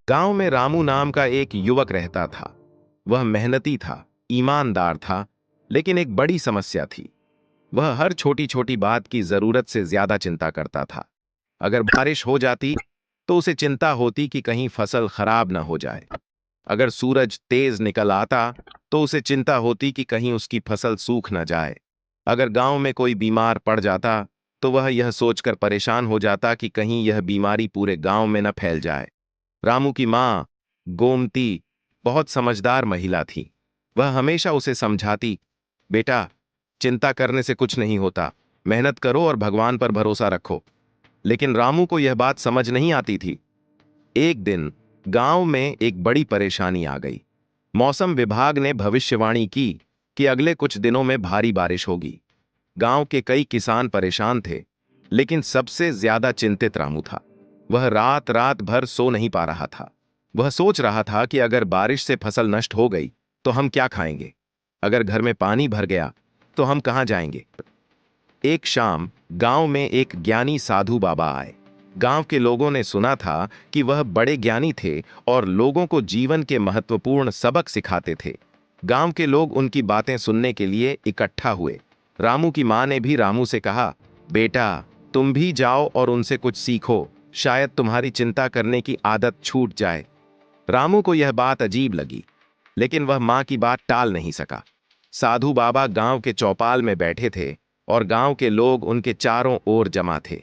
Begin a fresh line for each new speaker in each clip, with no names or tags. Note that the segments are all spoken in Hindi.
गांव में रामू नाम का एक युवक रहता था। वह मेहनती था, ईमानदार था, लेकिन एक बड़ी समस्या थी। वह हर छोटी छोटी बात की जरूरत से ज्यादा चिंता करता था। अगर बारिश हो जाती तो उसे चिंता होती कि कहीं फसल खराब न हो जाए। अगर सूरज तेज निकल आता तो उसे चिंता होती कि कहीं उसकी फसल सूख न जाए। अगर गांव में कोई बीमार पड़ जाता तो वह यह सोचकर परेशान हो जाता कि कहीं यह बीमारी पूरे गांव में न फैल जाए। रामू की माँ गोमती बहुत समझदार महिला थी। वह हमेशा उसे समझाती, बेटा, चिंता करने से कुछ नहीं होता, मेहनत करो और भगवान पर भरोसा रखो। लेकिन रामू को यह बात समझ नहीं आती थी। एक दिन गांव में एक बड़ी परेशानी आ गई। मौसम विभाग ने भविष्यवाणी की कि अगले कुछ दिनों में भारी बारिश होगी। गांव के कई किसान परेशान थे, लेकिन सबसे ज्यादा चिंतित रामू था। वह रात रात भर सो नहीं पा रहा था। वह सोच रहा था कि अगर बारिश से फसल नष्ट हो गई तो हम क्या खाएंगे? अगर घर में पानी भर गया तो हम कहां जाएंगे? एक शाम गांव में एक ज्ञानी साधु बाबा आए। गांव के लोगों ने सुना था कि वह बड़े ज्ञानी थे और लोगों को जीवन के महत्वपूर्ण सबक सिखाते थे। गांव के लोग उनकी बातें सुनने के लिए इकट्ठा हुए। रामू की मां ने भी रामू से कहा, बेटा, तुम भी जाओ और उनसे कुछ सीखो, शायद तुम्हारी चिंता करने की आदत छूट जाए। रामू को यह बात अजीब लगी, लेकिन वह मां की बात टाल नहीं सका। साधु बाबा गांव के चौपाल में बैठे थे और गांव के लोग उनके चारों ओर जमा थे।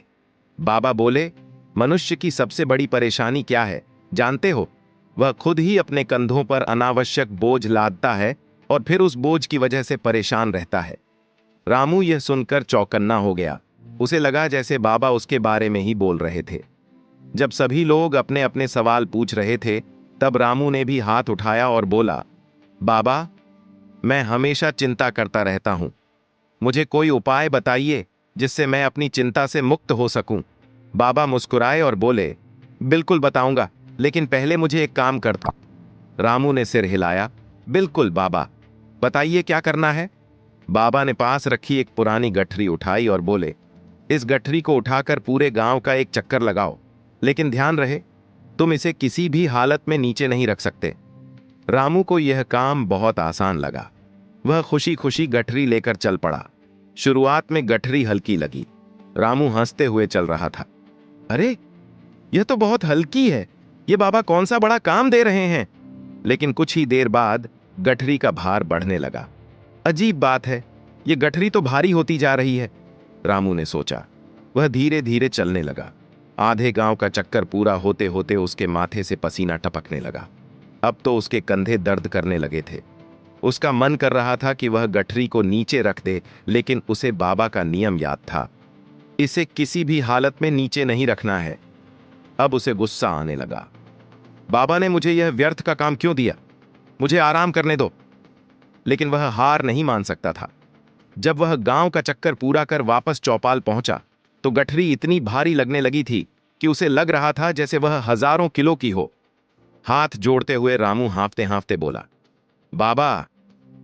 बाबा बोले, मनुष्य की सबसे बड़ी परेशानी क्या है जानते हो? वह खुद ही अपने कंधों पर अनावश्यक बोझ लादता है और फिर उस बोझ की वजह से परेशान रहता है। रामू यह सुनकर चौकन्ना हो गया। उसे लगा जैसे बाबा उसके बारे में ही बोल रहे थे। जब सभी लोग अपने अपने सवाल पूछ रहे थे, तब रामू ने भी हाथ उठाया और बोला, बाबा, मैं हमेशा चिंता करता रहता हूं। मुझे कोई उपाय बताइए जिससे मैं अपनी चिंता से मुक्त हो सकूं। बाबा मुस्कुराए और बोले, बिल्कुल बताऊंगा, लेकिन पहले मुझे एक काम करता। रामू ने सिर हिलाया। बिल्कुल बाबा, बताइए क्या करना है? बाबा ने पास रखी एक पुरानी गठरी उठाई और बोले, इस गठरी को उठाकर पूरे गांव का एक चक्कर लगाओ, लेकिन ध्यान रहे, तुम इसे किसी भी हालत में नीचे नहीं रख सकते। रामू को यह काम बहुत आसान लगा। वह खुशी खुशी गठरी लेकर चल पड़ा। शुरुआत में गठरी हल्की लगी। रामू हंसते हुए चल रहा था। अरे, यह तो बहुत हल्की है, ये बाबा कौन सा बड़ा काम दे रहे हैं? लेकिन कुछ ही देर बाद गठरी का भार बढ़ने लगा। अजीब बात है, ये गठरी तो भारी होती जा रही है, रामू ने सोचा। वह धीरे धीरे चलने लगा। आधे गांव का चक्कर पूरा होते होते उसके माथे से पसीना टपकने लगा। अब तो उसके कंधे दर्द करने लगे थे। उसका मन कर रहा था कि वह गठरी को नीचे रख दे, लेकिन उसे बाबा का नियम याद था, इसे किसी भी हालत में नीचे नहीं रखना है। अब उसे गुस्सा आने लगा। बाबा ने मुझे यह व्यर्थ का काम क्यों दिया? मुझे आराम करने दो। लेकिन वह हार नहीं मान सकता था। जब वह गांव का चक्कर पूरा कर वापस चौपाल पहुंचा तो गठरी इतनी भारी लगने लगी थी कि उसे लग रहा था जैसे वह हजारों किलो की हो। हाथ जोड़ते हुए रामू हाँफते हाँफते बोला, बाबा,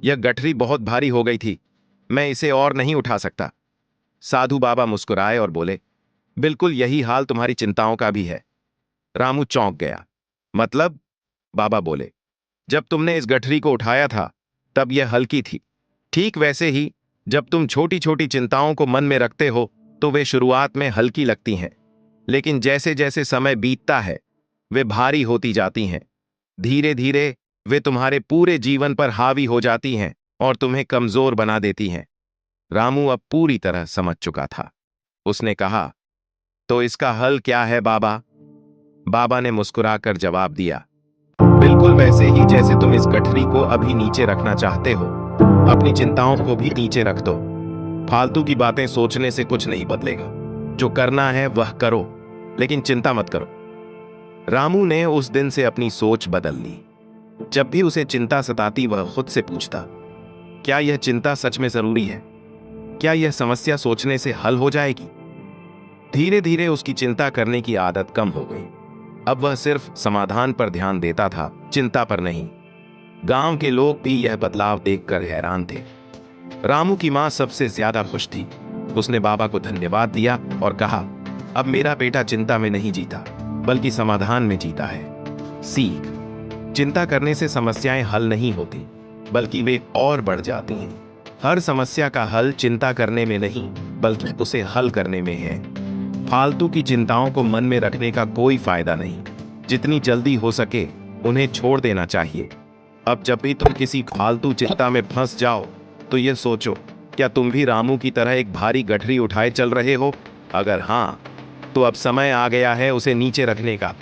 यह गठरी बहुत भारी हो गई थी, मैं इसे और नहीं उठा सकता। साधु बाबा मुस्कुराए और बोले, बिल्कुल यही हाल तुम्हारी चिंताओं का भी है। रामू चौंक गया। मतलब? बाबा बोले, जब तुमने इस गठरी को उठाया था तब यह हल्की थी। ठीक वैसे ही जब तुम छोटी छोटी चिंताओं को मन में रखते हो तो वे शुरुआत में हल्की लगती हैं, लेकिन जैसे जैसे समय बीतता है वे भारी होती जाती हैं। धीरे धीरे वे तुम्हारे पूरे जीवन पर हावी हो जाती हैं और तुम्हें कमजोर बना देती हैं। रामू अब पूरी तरह समझ चुका था। उसने कहा, तो इसका हल क्या है बाबा? बाबा ने मुस्कुराकर जवाब दिया, बिल्कुल वैसे ही जैसे तुम इस गठरी को अभी नीचे रखना चाहते हो, अपनी चिंताओं को भी नीचे रख दो। फालतू की बातें सोचने से कुछ नहीं बदलेगा। जो करना है वह करो, लेकिन चिंता मत करो। रामू ने उस दिन से अपनी सोच बदल ली। जब भी उसे चिंता सताती वह खुद से पूछता, क्या यह चिंता सच में जरूरी है? क्या यह समस्या सोचने से हल हो जाएगी? धीरे धीरे उसकी चिंता करने की आदत कम हो गई। अब वह सिर्फ समाधान पर ध्यान देता था, चिंता पर नहीं। गांव के लोग भी यह बदलाव देखकर हैरान थे। रामू की मां सबसे ज्यादा खुश थी। उसने बाबा को धन्यवाद दिया और कहा, अब मेरा बेटा चिंता में नहीं जीता, बल्कि समाधान में जीता है। सीख। चिंता करने से समस्याएं हल नहीं होती, बल्कि वे और बढ़ जाती हैं। हर समस्या का हल चिंता करने में नहीं, बल्कि उसे हल करने में है। फालतू की चिंताओं को मन में रखने का कोई फायदा नहीं। जितनी जल्दी हो सके उन्हें छोड़ देना चाहिए। अब जब भी तुम किसी फालतू चिंता में फंस जाओ तो ये सोचो, क्या तुम भी रामू की तरह एक भारी गठरी उठाए चल रहे हो? अगर हाँ, तो अब समय आ गया है उसे नीचे रखने का।